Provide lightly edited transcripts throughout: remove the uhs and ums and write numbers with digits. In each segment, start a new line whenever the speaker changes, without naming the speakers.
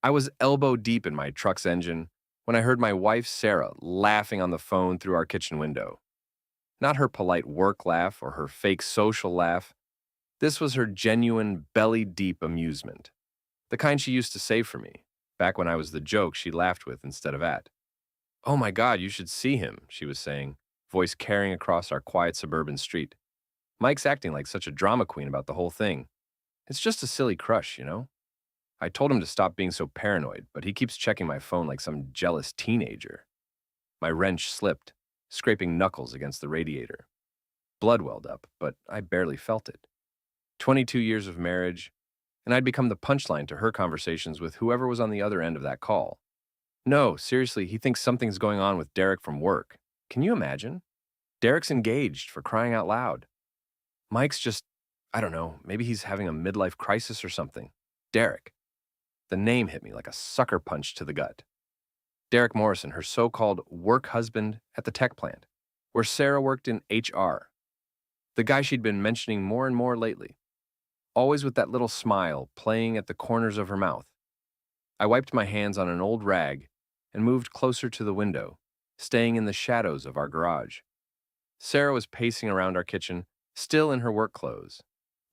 I was elbow deep in my truck's engine when I heard my wife, Sarah, laughing on the phone through our kitchen window. Not her polite work laugh or her fake social laugh. This was her genuine, belly deep amusement. The kind she used to save for me, back when I was the joke she laughed with instead of at. "Oh my God, you should see him," she was saying, voice carrying across our quiet suburban street. "Mike's acting like such a drama queen about the whole thing. It's just a silly crush, you know?" I told him to stop being so paranoid, but he keeps checking my phone like some jealous teenager. My wrench slipped, scraping knuckles against the radiator. Blood welled up, but I barely felt it. 22 years of marriage, and I'd become the punchline to her conversations with whoever was on the other end of that call. No, seriously, he thinks something's going on with Derek from work. Can you imagine? Derek's engaged, for crying out loud. Mike's just, I don't know, maybe he's having a midlife crisis or something. Derek. The name hit me like a sucker punch to the gut. Derek Morrison, her so-called work husband at the tech plant, where Sarah worked in HR. The guy she'd been mentioning more and more lately, always with that little smile playing at the corners of her mouth. I wiped my hands on an old rag and moved closer to the window, staying in the shadows of our garage. Sarah was pacing around our kitchen, still in her work clothes.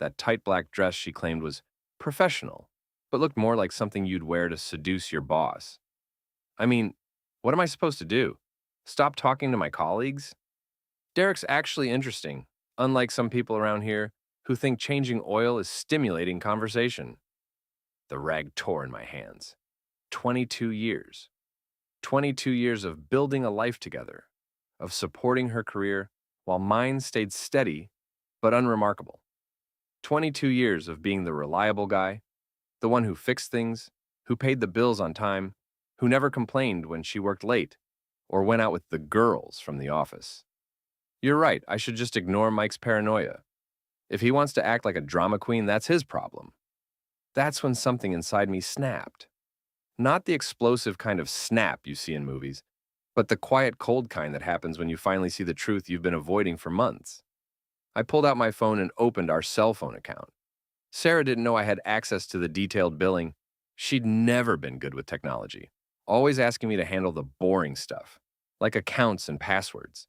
That tight black dress she claimed was professional, but looked more like something you'd wear to seduce your boss. I mean, what am I supposed to do? Stop talking to my colleagues? Derek's actually interesting, unlike some people around here who think changing oil is stimulating conversation. The rag tore in my hands. 22 years. 22 years of building a life together, of supporting her career while mine stayed steady but unremarkable. 22 years of being the reliable guy, the one who fixed things, who paid the bills on time, who never complained when she worked late or went out with the girls from the office. You're right, I should just ignore Mike's paranoia. If he wants to act like a drama queen, that's his problem. That's when something inside me snapped. Not the explosive kind of snap you see in movies, but the quiet, cold kind that happens when you finally see the truth you've been avoiding for months. I pulled out my phone and opened our cell phone account. Sarah didn't know I had access to the detailed billing. She'd never been good with technology, always asking me to handle the boring stuff, like accounts and passwords.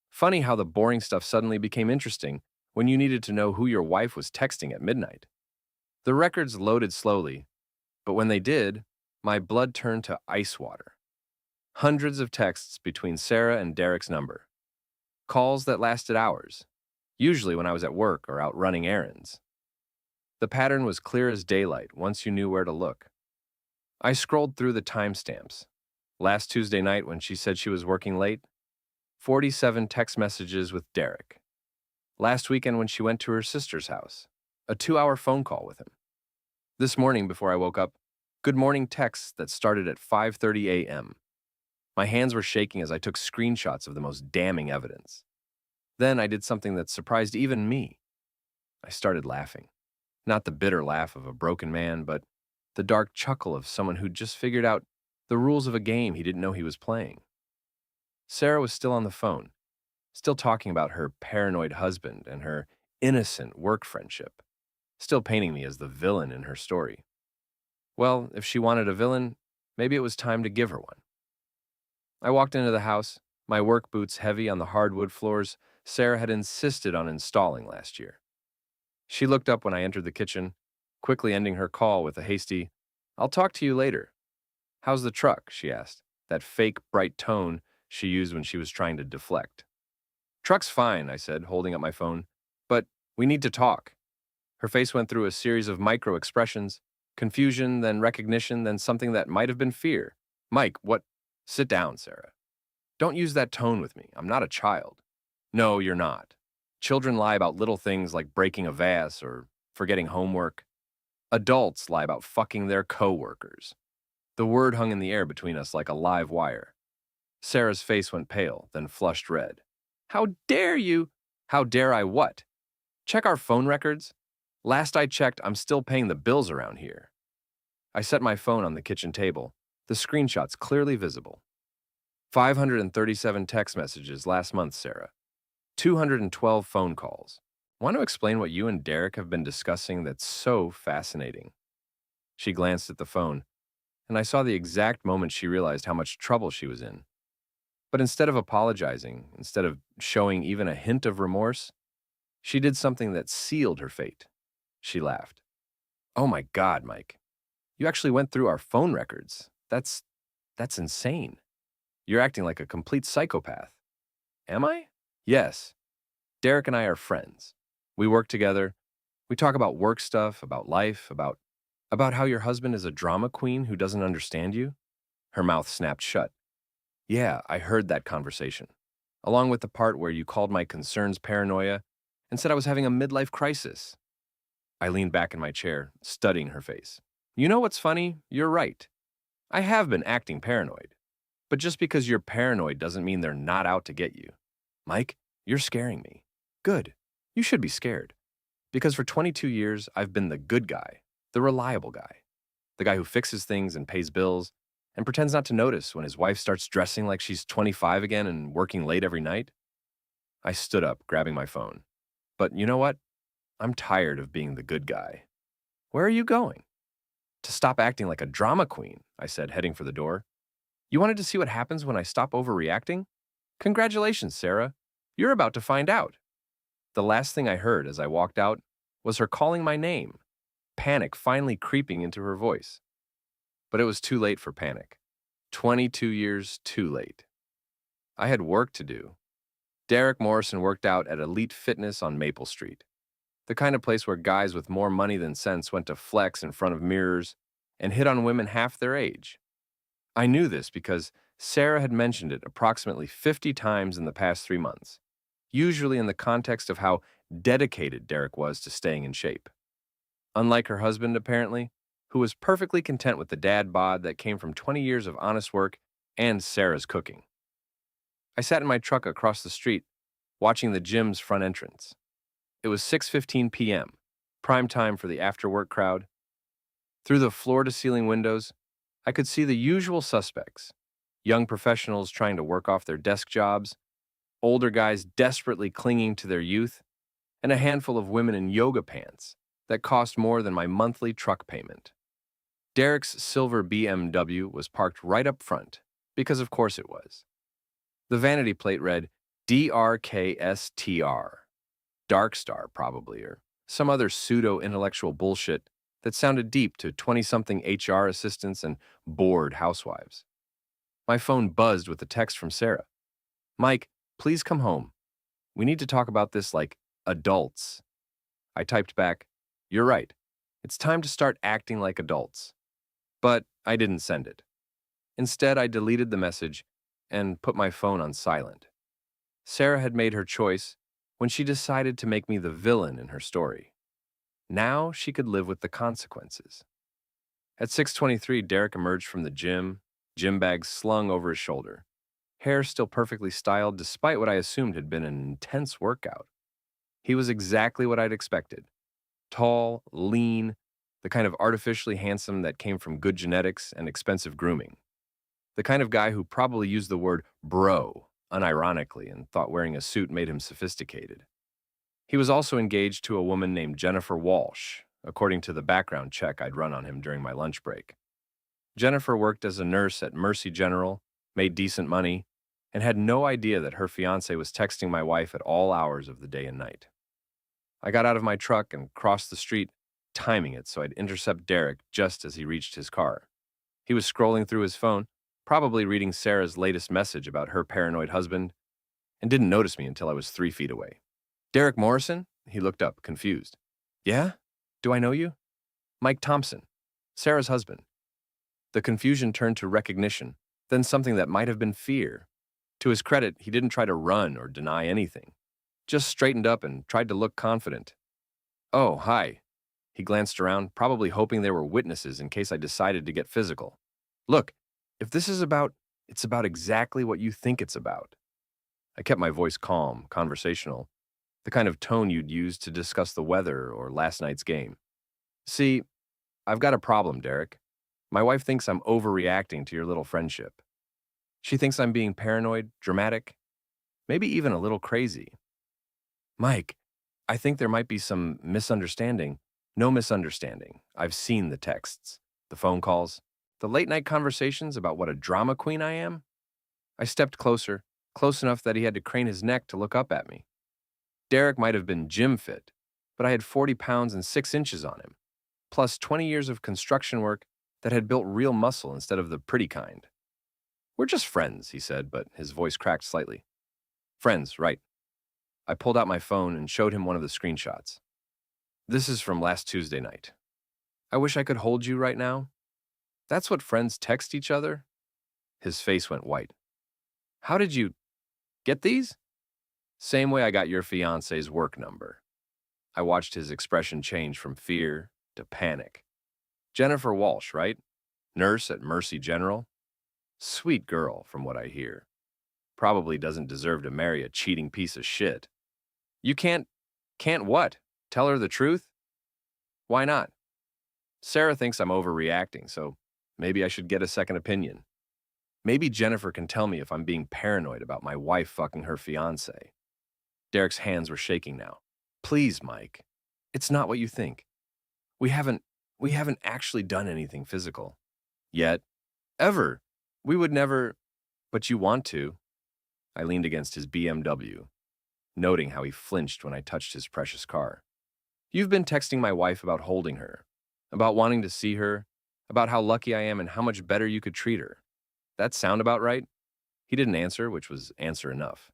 Funny how the boring stuff suddenly became interesting when you needed to know who your wife was texting at midnight. The records loaded slowly, but when they did, my blood turned to ice water. Hundreds of texts between Sarah and Derek's number. Calls that lasted hours, usually when I was at work or out running errands. The pattern was clear as daylight once you knew where to look. I scrolled through the timestamps. Last Tuesday night when she said she was working late, 47 text messages with Derek. Last weekend when she went to her sister's house, a 2-hour phone call with him. This morning before I woke up, good morning texts that started at 5:30 a.m. My hands were shaking as I took screenshots of the most damning evidence. Then I did something that surprised even me. I started laughing. Not the bitter laugh of a broken man, but the dark chuckle of someone who'd just figured out the rules of a game he didn't know he was playing. Sarah was still on the phone, still talking about her paranoid husband and her innocent work friendship, still painting me as the villain in her story. Well, if she wanted a villain, maybe it was time to give her one. I walked into the house, my work boots heavy on the hardwood floors Sarah had insisted on installing last year. She looked up when I entered the kitchen, quickly ending her call with a hasty, "I'll talk to you later." "How's the truck?" she asked, that fake, bright tone she used when she was trying to deflect. "Truck's fine," I said, holding up my phone, "but we need to talk." Her face went through a series of micro expressions, confusion, then recognition, then something that might have been fear. "Mike, what—" "Sit down, Sarah. Don't use that tone with me. I'm not a child." "No, you're not. Children lie about little things like breaking a vase or forgetting homework. Adults lie about fucking their coworkers." The word hung in the air between us like a live wire. Sarah's face went pale, then flushed red. "How dare you?" "How dare I what? Check our phone records? Last I checked, I'm still paying the bills around here." I set my phone on the kitchen table, the screenshots clearly visible. 537 text messages last month, Sarah. 212 phone calls. Want to explain what you and Derek have been discussing that's so fascinating? She glanced at the phone. and I saw the exact moment she realized how much trouble she was in. But instead of apologizing, instead of showing even a hint of remorse, she did something that sealed her fate. She laughed. Oh my God, Mike. You actually went through our phone records. That's insane. You're acting like a complete psychopath. Am I? Yes. Derek and I are friends. We work together. We talk about work stuff, about life, about how your husband is a drama queen who doesn't understand you. Her mouth snapped shut. Yeah, I heard that conversation, along with the part where you called my concerns paranoia and said I was having a midlife crisis. I leaned back in my chair, studying her face. You know what's funny? You're right. I have been acting paranoid. But just because you're paranoid doesn't mean they're not out to get you. Mike, you're scaring me. Good. You should be scared. Because for 22 years, I've been the good guy, the reliable guy, the guy who fixes things and pays bills and pretends not to notice when his wife starts dressing like she's 25 again and working late every night. I stood up, grabbing my phone. But you know what? I'm tired of being the good guy. Where are you going? To stop acting like a drama queen, I said, heading for the door. You wanted to see what happens when I stop overreacting? Congratulations, Sarah. You're about to find out. The last thing I heard as I walked out was her calling my name, panic finally creeping into her voice. But it was too late for panic. 22 years too late. I had work to do. Derek Morrison worked out at Elite Fitness on Maple Street, the kind of place where guys with more money than sense went to flex in front of mirrors and hit on women half their age. I knew this because Sarah had mentioned it approximately 50 times in the past 3 months, usually in the context of how dedicated Derek was to staying in shape. Unlike her husband, apparently, who was perfectly content with the dad bod that came from 20 years of honest work and Sarah's cooking. I sat in my truck across the street, watching the gym's front entrance. It was 6:15 p.m., prime time for the after-work crowd. Through the floor-to-ceiling windows, I could see the usual suspects: young professionals trying to work off their desk jobs, older guys desperately clinging to their youth, and a handful of women in yoga pants that cost more than my monthly truck payment. Derek's silver BMW was parked right up front, because of course it was. The vanity plate read DRKSTR, Dark Star probably, or some other pseudo-intellectual bullshit that sounded deep to 20-something HR assistants and bored housewives. My phone buzzed with a text from Sarah. Mike, please come home. We need to talk about this like adults. I typed back, you're right. It's time to start acting like adults. But I didn't send it. Instead, I deleted the message and put my phone on silent. Sarah had made her choice when she decided to make me the villain in her story. Now she could live with the consequences. At 6:23, Derek emerged from the gym bag slung over his shoulder, hair still perfectly styled despite what I assumed had been an intense workout. He was exactly what I'd expected. Tall, lean, the kind of artificially handsome that came from good genetics and expensive grooming. The kind of guy who probably used the word bro unironically and thought wearing a suit made him sophisticated. He was also engaged to a woman named Jennifer Walsh, according to the background check I'd run on him during my lunch break. Jennifer worked as a nurse at Mercy General, made decent money, and had no idea that her fiancé was texting my wife at all hours of the day and night. I got out of my truck and crossed the street, timing it so I'd intercept Derek just as he reached his car. He was scrolling through his phone, probably reading Sarah's latest message about her paranoid husband, and didn't notice me until I was 3 feet away. Derek Morrison? He looked up, confused. Yeah? Do I know you? Mike Thompson, Sarah's husband. The confusion turned to recognition, then something that might have been fear. To his credit, he didn't try to run or deny anything. Just straightened up and tried to look confident. Oh, hi. He glanced around, probably hoping there were witnesses in case I decided to get physical. Look, if this is about, it's about exactly what you think it's about. I kept my voice calm, conversational, the kind of tone you'd use to discuss the weather or last night's game. See, I've got a problem, Derek. My wife thinks I'm overreacting to your little friendship. She thinks I'm being paranoid, dramatic, maybe even a little crazy. Mike, I think there might be some misunderstanding. No misunderstanding. I've seen the texts, the phone calls. The late night conversations about what a drama queen I am? I stepped closer, close enough that he had to crane his neck to look up at me. Derek might have been gym fit, but I had 40 pounds and 6 inches on him, plus 20 years of construction work that had built real muscle instead of the pretty kind. We're just friends, he said, but his voice cracked slightly. Friends, right. I pulled out my phone and showed him one of the screenshots. This is from last Tuesday night. I wish I could hold you right now. That's what friends text each other? His face went white. How did you get these? Same way I got your fiance's work number. I watched his expression change from fear to panic. Jennifer Walsh, right? Nurse at Mercy General? Sweet girl, from what I hear. Probably doesn't deserve to marry a cheating piece of shit. You can't what? Tell her the truth? Why not? Sarah thinks I'm overreacting, so maybe I should get a second opinion. Maybe Jennifer can tell me if I'm being paranoid about my wife fucking her fiancé. Derek's hands were shaking now. Please, Mike. It's not what you think. We haven't actually done anything physical. Yet. Ever. We would never. But you want to. I leaned against his BMW, noting how he flinched when I touched his precious car. You've been texting my wife about holding her, about wanting to see her, about how lucky I am and how much better you could treat her. That sound about right? He didn't answer, which was answer enough.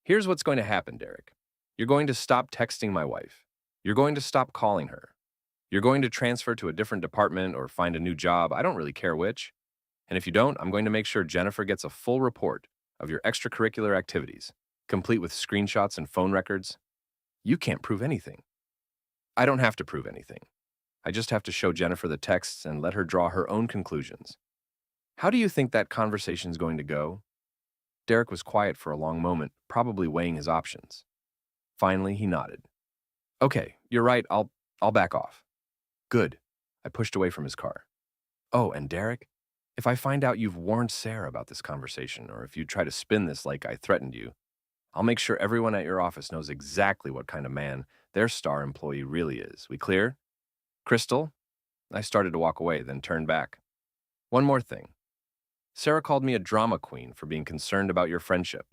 Here's what's going to happen, Derek. You're going to stop texting my wife. You're going to stop calling her. You're going to transfer to a different department or find a new job. I don't really care which. And if you don't, I'm going to make sure Jennifer gets a full report of your extracurricular activities, complete with screenshots and phone records. You can't prove anything. I don't have to prove anything. I just have to show Jennifer the texts and let her draw her own conclusions. How do you think that conversation's going to go? Derek was quiet for a long moment, probably weighing his options. Finally, he nodded. Okay, you're right, I'll back off. Good. I pushed away from his car. Oh, and Derek, if I find out you've warned Sarah about this conversation, or if you try to spin this like I threatened you, I'll make sure everyone at your office knows exactly what kind of man their star employee really is. We clear? Crystal? I started to walk away, then turned back. One more thing. Sarah called me a drama queen for being concerned about your friendship.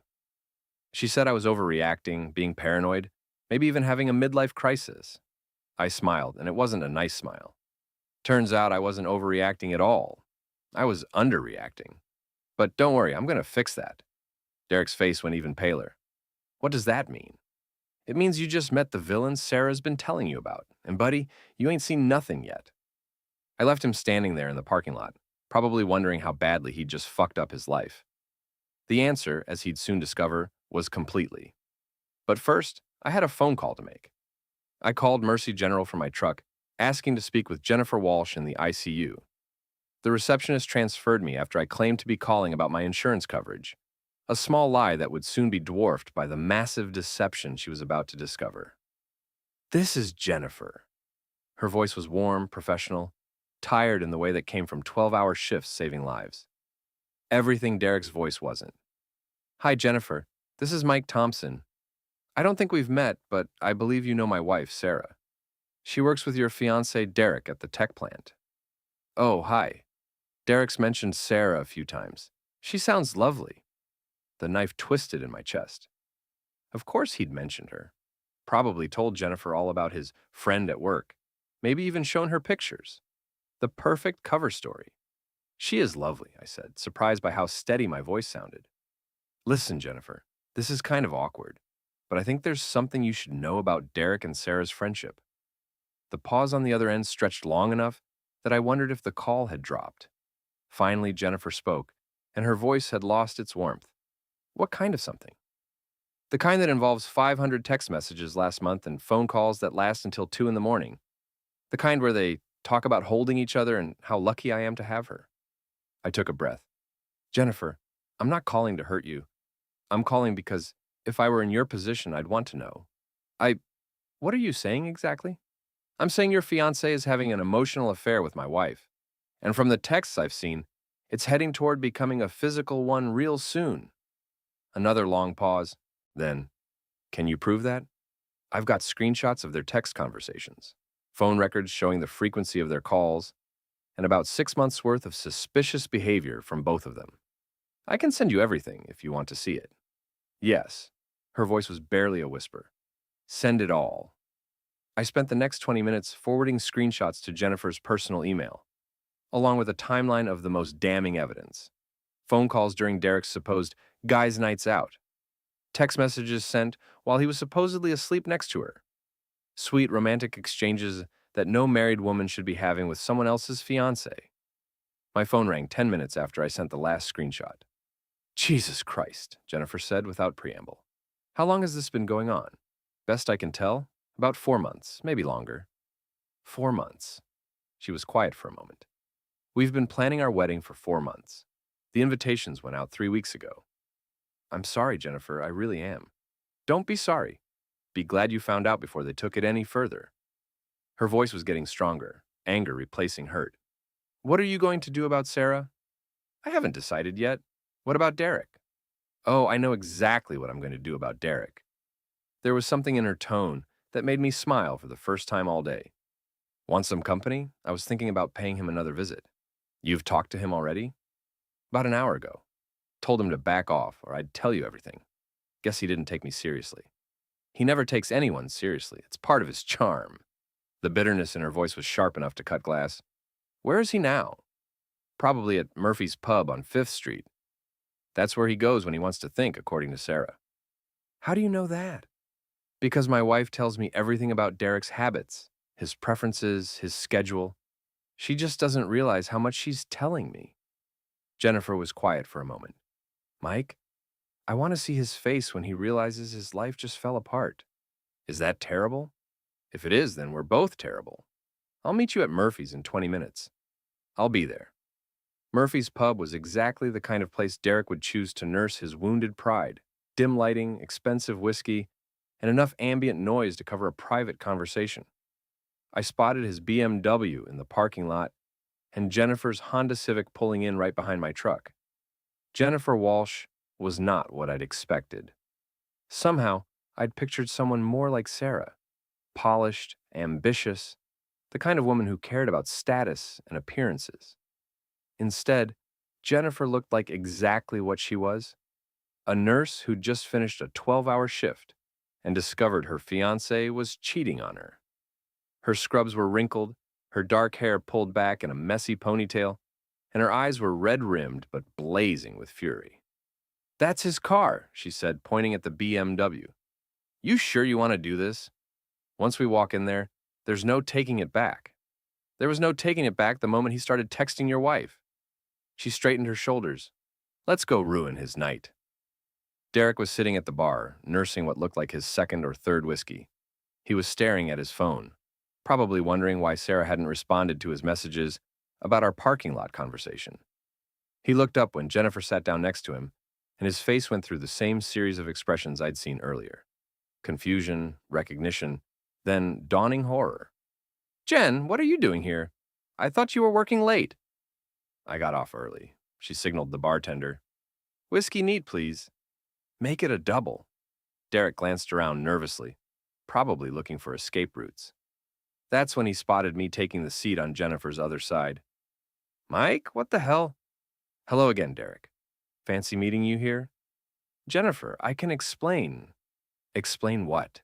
She said I was overreacting, being paranoid, maybe even having a midlife crisis. I smiled, and it wasn't a nice smile. Turns out I wasn't overreacting at all. I was underreacting. But don't worry, I'm going to fix that. Derek's face went even paler. What does that mean? It means you just met the villain Sarah's been telling you about. And buddy, you ain't seen nothing yet. I left him standing there in the parking lot, probably wondering how badly he'd just fucked up his life. The answer, as he'd soon discover, was completely. But first, I had a phone call to make. I called Mercy General from my truck, asking to speak with Jennifer Walsh in the ICU. The receptionist transferred me after I claimed to be calling about my insurance coverage, a small lie that would soon be dwarfed by the massive deception she was about to discover. This is Jennifer. Her voice was warm, professional, tired in the way that came from 12-hour shifts saving lives. Everything Derek's voice wasn't. Hi, Jennifer. This is Mike Thompson. I don't think we've met, but I believe you know my wife, Sarah. She works with your fiancé, Derek, at the tech plant. Oh, hi. Derek's mentioned Sarah a few times. She sounds lovely. The knife twisted in my chest. Of course he'd mentioned her. Probably told Jennifer all about his friend at work. Maybe even shown her pictures. The perfect cover story. She is lovely, I said, surprised by how steady my voice sounded. Listen, Jennifer, this is kind of awkward, but I think there's something you should know about Derek and Sarah's friendship. The pause on the other end stretched long enough that I wondered if the call had dropped. Finally, Jennifer spoke, and her voice had lost its warmth. What kind of something? The kind that involves 500 text messages last month and phone calls that last until 2 in the morning. The kind where they talk about holding each other and how lucky I am to have her. I took a breath. Jennifer, I'm not calling to hurt you. I'm calling because if I were in your position, I'd want to know. What are you saying exactly? I'm saying your fiancé is having an emotional affair with my wife. And from the texts I've seen, it's heading toward becoming a physical one real soon. Another long pause. Then, can you prove that? I've got screenshots of their text conversations, phone records showing the frequency of their calls. and about 6 months' worth of suspicious behavior from both of them. I can send you everything if you want to see it. Yes. Her voice was barely a whisper. Send it all. I spent the next 20 minutes forwarding screenshots to Jennifer's personal email, along with a timeline of the most damning evidence. Phone calls during Derek's supposed guys' nights out. Text messages sent while he was supposedly asleep next to her. Sweet romantic exchanges that no married woman should be having with someone else's fiancé. My phone rang 10 minutes after I sent the last screenshot. Jesus Christ, Jennifer said without preamble. How long has this been going on? Best I can tell, about 4 months, maybe longer. 4 months. She was quiet for a moment. We've been planning our wedding for 4 months. The invitations went out 3 weeks ago. I'm sorry, Jennifer, I really am. Don't be sorry. Be glad you found out before they took it any further. Her voice was getting stronger, anger replacing hurt. What are you going to do about Sarah? I haven't decided yet. What about Derek? Oh, I know exactly what I'm going to do about Derek. There was something in her tone that made me smile for the first time all day. Want some company? I was thinking about paying him another visit. You've talked to him already? About an hour ago. Told him to back off or I'd tell you everything. Guess he didn't take me seriously. He never takes anyone seriously. It's part of his charm. The bitterness in her voice was sharp enough to cut glass. Where is he now? Probably at Murphy's Pub on 5th Street. That's where he goes when he wants to think, according to Sarah. How do you know that? Because my wife tells me everything about Derek's habits, his preferences, his schedule. She just doesn't realize how much she's telling me. Jennifer was quiet for a moment. Mike, I want to see his face when he realizes his life just fell apart. Is that terrible? If it is, then we're both terrible. I'll meet you at Murphy's in 20 minutes. I'll be there. Murphy's Pub was exactly the kind of place Derek would choose to nurse his wounded pride. Dim lighting, expensive whiskey, and enough ambient noise to cover a private conversation. I spotted his BMW in the parking lot and Jennifer's Honda Civic pulling in right behind my truck. Jennifer Walsh was not what I'd expected. Somehow, I'd pictured someone more like Sarah. Polished, ambitious, the kind of woman who cared about status and appearances. Instead, Jennifer looked like exactly what she was, a nurse who'd just finished a 12-hour shift and discovered her fiancé was cheating on her. Her scrubs were wrinkled, her dark hair pulled back in a messy ponytail, and her eyes were red-rimmed but blazing with fury. That's his car, she said, pointing at the BMW. You sure you want to do this? Once we walk in there, there's no taking it back. There was no taking it back the moment he started texting your wife. She straightened her shoulders. Let's go ruin his night. Derek was sitting at the bar, nursing what looked like his second or third whiskey. He was staring at his phone, probably wondering why Sarah hadn't responded to his messages about our parking lot conversation. He looked up when Jennifer sat down next to him, and his face went through the same series of expressions I'd seen earlier. Confusion, recognition, then dawning horror. Jen, what are you doing here? I thought you were working late. I got off early. She signaled the bartender. Whiskey neat, please. Make it a double. Derek glanced around nervously, probably looking for escape routes. That's when he spotted me taking the seat on Jennifer's other side. Mike, what the hell? Hello again, Derek. Fancy meeting you here? Jennifer, I can explain. Explain what?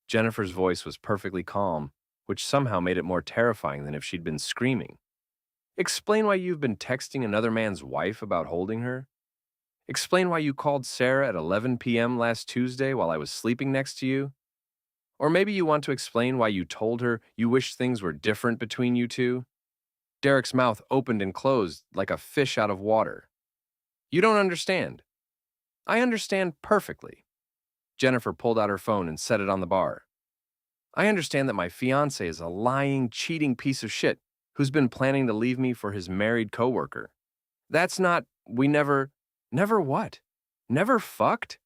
Jennifer's voice was perfectly calm, which somehow made it more terrifying than if she'd been screaming. Explain why you've been texting another man's wife about holding her? Explain why you called Sarah at 11 p.m. last Tuesday while I was sleeping next to you? Or maybe you want to explain why you told her you wish things were different between you two? Derek's mouth opened and closed like a fish out of water. You don't understand. I understand perfectly. Jennifer pulled out her phone and set it on the bar. I understand that my fiancé is a lying, cheating piece of shit who's been planning to leave me for his married coworker. That's not, never what? Never fucked?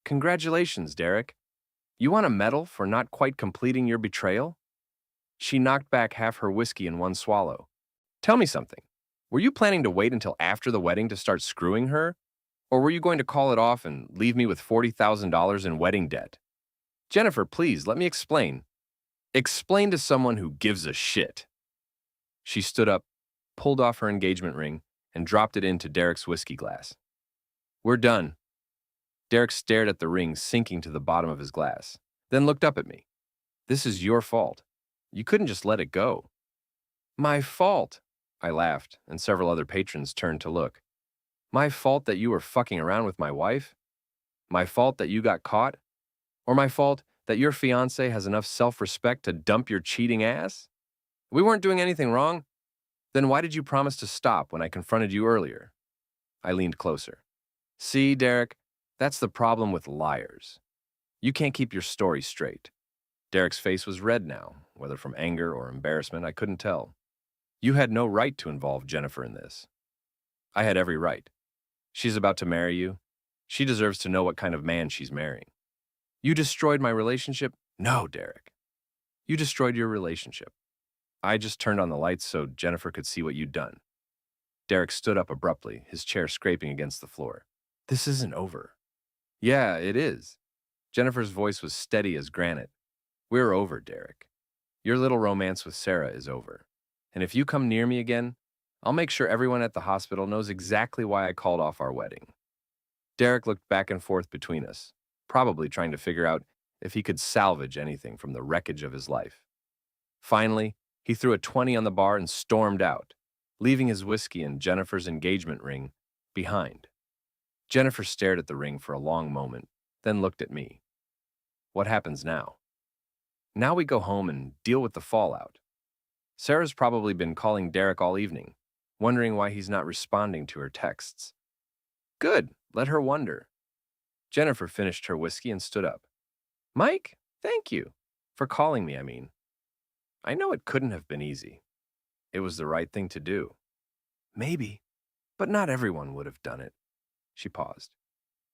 Congratulations, Derek. You want a medal for not quite completing your betrayal? She knocked back half her whiskey in one swallow. Tell me something. Were you planning to wait until after the wedding to start screwing her? Or were you going to call it off and leave me with $40,000 in wedding debt? Jennifer, please, let me explain. Explain to someone who gives a shit. She stood up, pulled off her engagement ring, and dropped it into Derek's whiskey glass. We're done. Derek stared at the ring sinking to the bottom of his glass, then looked up at me. This is your fault. You couldn't just let it go. My fault, I laughed, and several other patrons turned to look. My fault that you were fucking around with my wife? My fault that you got caught? Or my fault that your fiancé has enough self-respect to dump your cheating ass? We weren't doing anything wrong. Then why did you promise to stop when I confronted you earlier? I leaned closer. See, Derek, that's the problem with liars. You can't keep your story straight. Derek's face was red now, whether from anger or embarrassment, I couldn't tell. You had no right to involve Jennifer in this. I had every right. She's about to marry you. She deserves to know what kind of man she's marrying. You destroyed my relationship? No, Derek. You destroyed your relationship. I just turned on the lights so Jennifer could see what you'd done. Derek stood up abruptly, his chair scraping against the floor. This isn't over. Yeah, it is. Jennifer's voice was steady as granite. We're over, Derek. Your little romance with Sarah is over. And if you come near me again, I'll make sure everyone at the hospital knows exactly why I called off our wedding. Derek looked back and forth between us, probably trying to figure out if he could salvage anything from the wreckage of his life. Finally, he threw a 20 on the bar and stormed out, leaving his whiskey and Jennifer's engagement ring behind. Jennifer stared at the ring for a long moment, then looked at me. What happens now? Now we go home and deal with the fallout. Sarah's probably been calling Derek all evening, wondering why he's not responding to her texts. Good, let her wonder. Jennifer finished her whiskey and stood up. Mike, thank you. For calling me, I mean. I know it couldn't have been easy. It was the right thing to do. Maybe, but not everyone would have done it. She paused.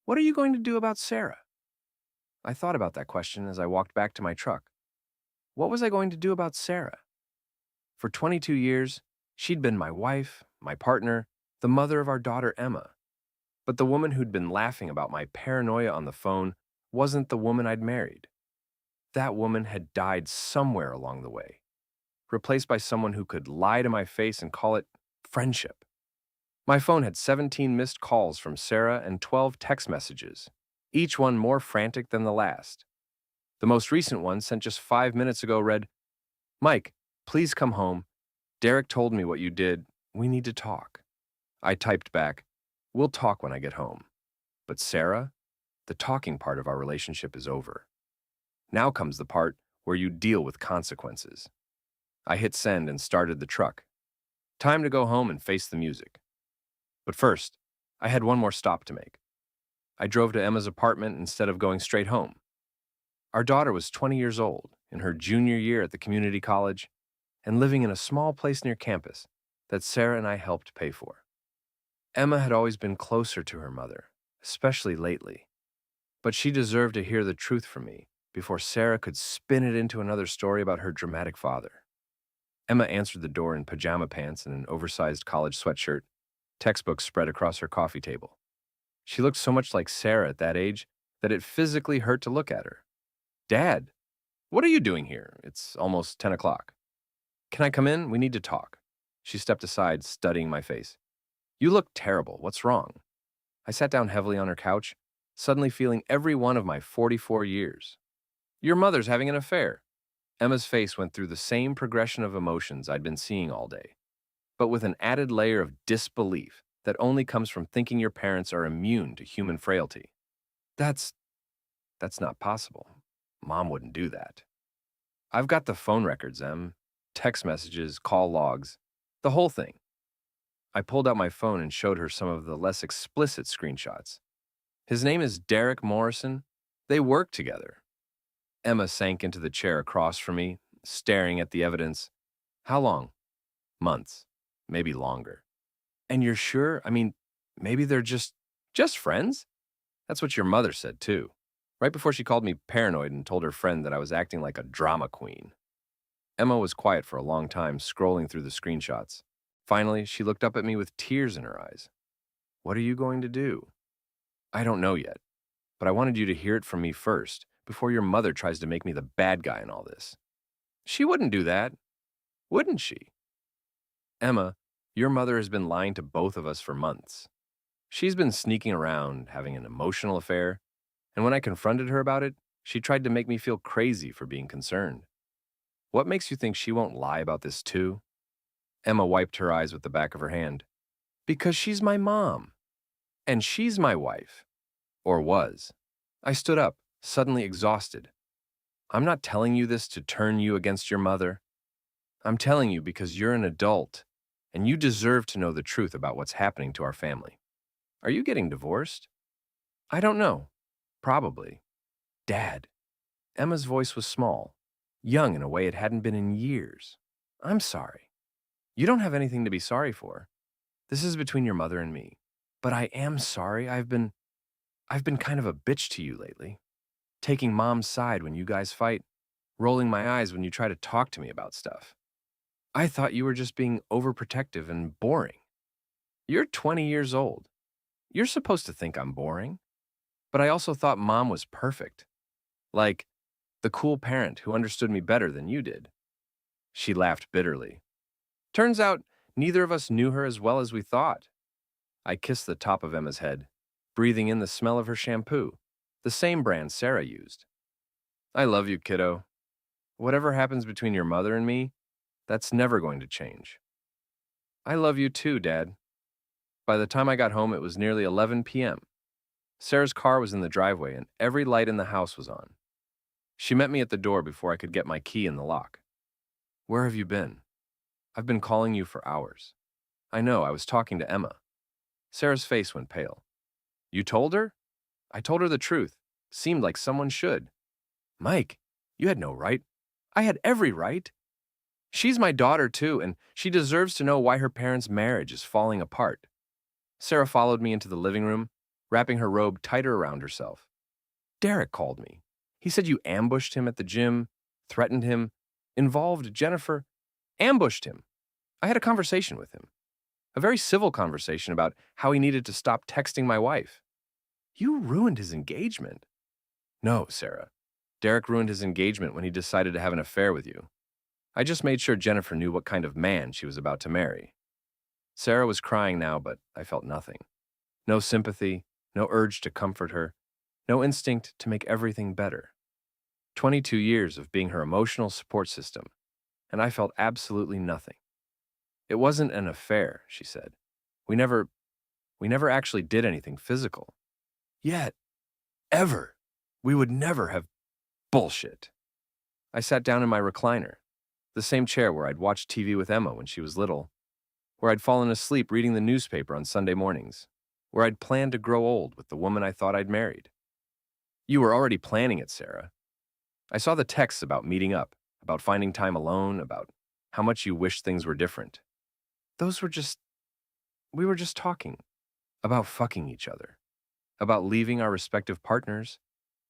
What are you going to do about Sarah? I thought about that question as I walked back to my truck. What was I going to do about Sarah? For 22 years, she'd been my wife, my partner, the mother of our daughter Emma. But the woman who'd been laughing about my paranoia on the phone wasn't the woman I'd married. That woman had died somewhere along the way, replaced by someone who could lie to my face and call it friendship. My phone had 17 missed calls from Sarah and 12 text messages, each one more frantic than the last. The most recent one, sent just 5 minutes ago, read, Mike, please come home. Derek told me what you did. We need to talk. I typed back, we'll talk when I get home. But Sarah, the talking part of our relationship is over. Now comes the part where you deal with consequences. I hit send and started the truck. Time to go home and face the music. But first, I had one more stop to make. I drove to Emma's apartment instead of going straight home. Our daughter was 20 years old, in her junior year at the community college, and living in a small place near campus that Sarah and I helped pay for. Emma had always been closer to her mother, especially lately. But she deserved to hear the truth from me before Sarah could spin it into another story about her dramatic father. Emma answered the door in pajama pants and an oversized college sweatshirt, textbooks spread across her coffee table. She looked so much like Sarah at that age that it physically hurt to look at her. Dad, what are you doing here? It's almost 10 o'clock. Can I come in? We need to talk. She stepped aside, studying my face. You look terrible. What's wrong? I sat down heavily on her couch, suddenly feeling every one of my 44 years. Your mother's having an affair. Emma's face went through the same progression of emotions I'd been seeing all day, but with an added layer of disbelief that only comes from thinking your parents are immune to human frailty. That's not possible. Mom wouldn't do that. I've got the phone records, Em. Text messages, call logs, the whole thing. I pulled out my phone and showed her some of the less explicit screenshots. His name is Derek Morrison. They work together. Emma sank into the chair across from me, staring at the evidence. How long? Months. Maybe longer. And you're sure? I mean, maybe they're just friends? That's what your mother said, too. Right before she called me paranoid and told her friend that I was acting like a drama queen. Emma was quiet for a long time, scrolling through the screenshots. Finally, she looked up at me with tears in her eyes. What are you going to do? I don't know yet, but I wanted you to hear it from me first, before your mother tries to make me the bad guy in all this. She wouldn't do that, wouldn't she? Emma, your mother has been lying to both of us for months. She's been sneaking around, having an emotional affair, and when I confronted her about it, she tried to make me feel crazy for being concerned. What makes you think she won't lie about this too? Emma wiped her eyes with the back of her hand. Because she's my mom. And she's my wife. Or was. I stood up, suddenly exhausted. I'm not telling you this to turn you against your mother. I'm telling you because you're an adult, and you deserve to know the truth about what's happening to our family. Are you getting divorced? I don't know. Probably. Dad. Emma's voice was small, young in a way it hadn't been in years. I'm sorry. You don't have anything to be sorry for. This is between your mother and me. But I am sorry. I've been kind of a bitch to you lately. Taking mom's side when you guys fight, rolling my eyes when you try to talk to me about stuff. I thought you were just being overprotective and boring. You're 20 years old. You're supposed to think I'm boring. But I also thought mom was perfect. Like, the cool parent who understood me better than you did. She laughed bitterly. Turns out, neither of us knew her as well as we thought. I kissed the top of Emma's head, breathing in the smell of her shampoo, the same brand Sarah used. I love you, kiddo. Whatever happens between your mother and me, that's never going to change. I love you too, Dad. By the time I got home, it was nearly 11 p.m. Sarah's car was in the driveway and every light in the house was on. She met me at the door before I could get my key in the lock. Where have you been? I've been calling you for hours. I know, I was talking to Emma. Sarah's face went pale. You told her? I told her the truth. Seemed like someone should. Mike, you had no right. I had every right. She's my daughter too, and she deserves to know why her parents' marriage is falling apart. Sarah followed me into the living room, wrapping her robe tighter around herself. Derek called me. He said you ambushed him at the gym, threatened him, involved Jennifer, ambushed him. I had a conversation with him. A very civil conversation about how he needed to stop texting my wife. You ruined his engagement. No, Sarah. Derek ruined his engagement when he decided to have an affair with you. I just made sure Jennifer knew what kind of man she was about to marry. Sarah was crying now, but I felt nothing. No sympathy, no urge to comfort her, no instinct to make everything better. 22 years of being her emotional support system, and I felt absolutely nothing. It wasn't an affair, she said. We never actually did anything physical. Yet, ever, we would never have bullshit. I sat down in my recliner, the same chair where I'd watched TV with Emma when she was little, where I'd fallen asleep reading the newspaper on Sunday mornings, where I'd planned to grow old with the woman I thought I'd married. You were already planning it, Sarah. I saw the texts about meeting up, about finding time alone, about how much you wished things were different. We were just talking about fucking each other, about leaving our respective partners,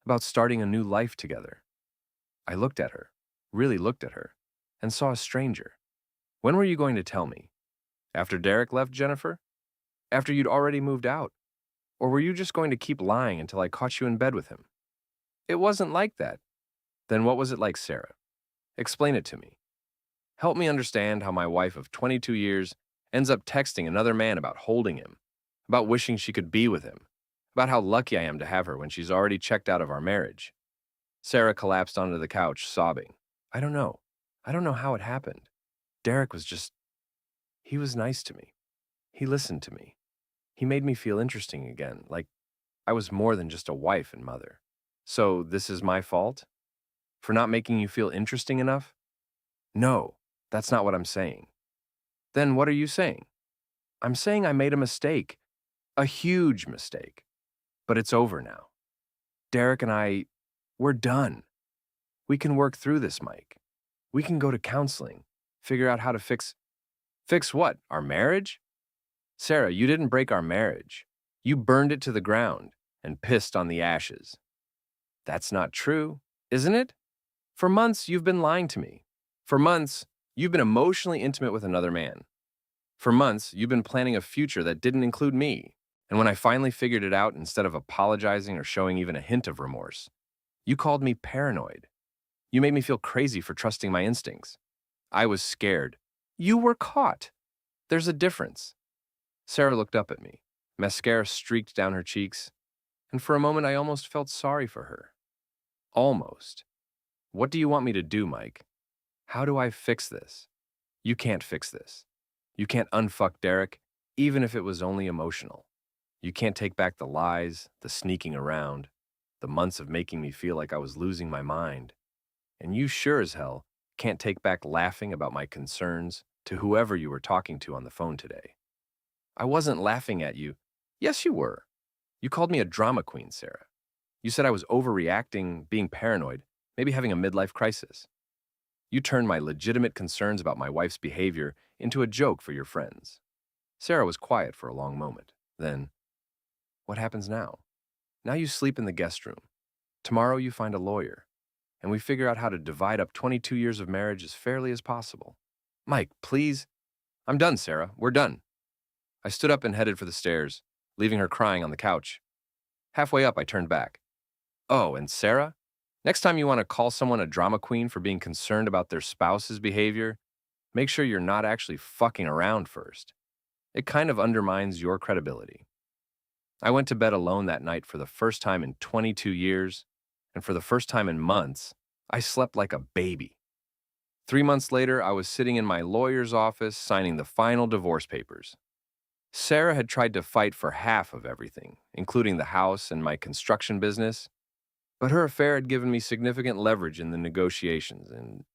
about starting a new life together. I looked at her, really looked at her, and saw a stranger. When were you going to tell me? After Derek left, Jennifer? After you'd already moved out? Or were you just going to keep lying until I caught you in bed with him? It wasn't like that. Then what was it like, Sarah? Explain it to me. Help me understand how my wife of 22 years ends up texting another man about holding him, about wishing she could be with him, about how lucky I am to have her when she's already checked out of our marriage. Sarah collapsed onto the couch, sobbing. I don't know. I don't know how it happened. Derek was just... He was nice to me. He listened to me. He made me feel interesting again, like I was more than just a wife and mother. So this is my fault? For not making you feel interesting enough? No, that's not what I'm saying. Then what are you saying? I'm saying I made a mistake. A huge mistake. But it's over now. Derek and I, we're done. We can work through this, Mike. We can go to counseling, figure out how to fix... Fix what? Our marriage? Sarah, you didn't break our marriage. You burned it to the ground and pissed on the ashes. That's not true, isn't it? For months, you've been lying to me. For months, you've been emotionally intimate with another man. For months, you've been planning a future that didn't include me. And when I finally figured it out, instead of apologizing or showing even a hint of remorse, you called me paranoid. You made me feel crazy for trusting my instincts. I was scared. You were caught. There's a difference. Sarah looked up at me. Mascara streaked down her cheeks, and for a moment I almost felt sorry for her. Almost. What do you want me to do, Mike? How do I fix this? You can't fix this. You can't unfuck Derek, even if it was only emotional. You can't take back the lies, the sneaking around, the months of making me feel like I was losing my mind. And you sure as hell can't take back laughing about my concerns to whoever you were talking to on the phone today. I wasn't laughing at you. Yes, you were. You called me a drama queen, Sarah. You said I was overreacting, being paranoid, maybe having a midlife crisis. You turned my legitimate concerns about my wife's behavior into a joke for your friends. Sarah was quiet for a long moment. Then, what happens now? Now you sleep in the guest room. Tomorrow you find a lawyer, and we figure out how to divide up 22 years of marriage as fairly as possible. Mike, please. I'm done, Sarah. We're done. I stood up and headed for the stairs, leaving her crying on the couch. Halfway up, I turned back. Oh, and Sarah? Next time you want to call someone a drama queen for being concerned about their spouse's behavior, make sure you're not actually fucking around first. It kind of undermines your credibility. I went to bed alone that night for the first time in 22 years, and for the first time in months, I slept like a baby. 3 months later, I was sitting in my lawyer's office signing the final divorce papers. Sarah had tried to fight for half of everything, including the house and my construction business, but her affair had given me significant leverage in the negotiations, and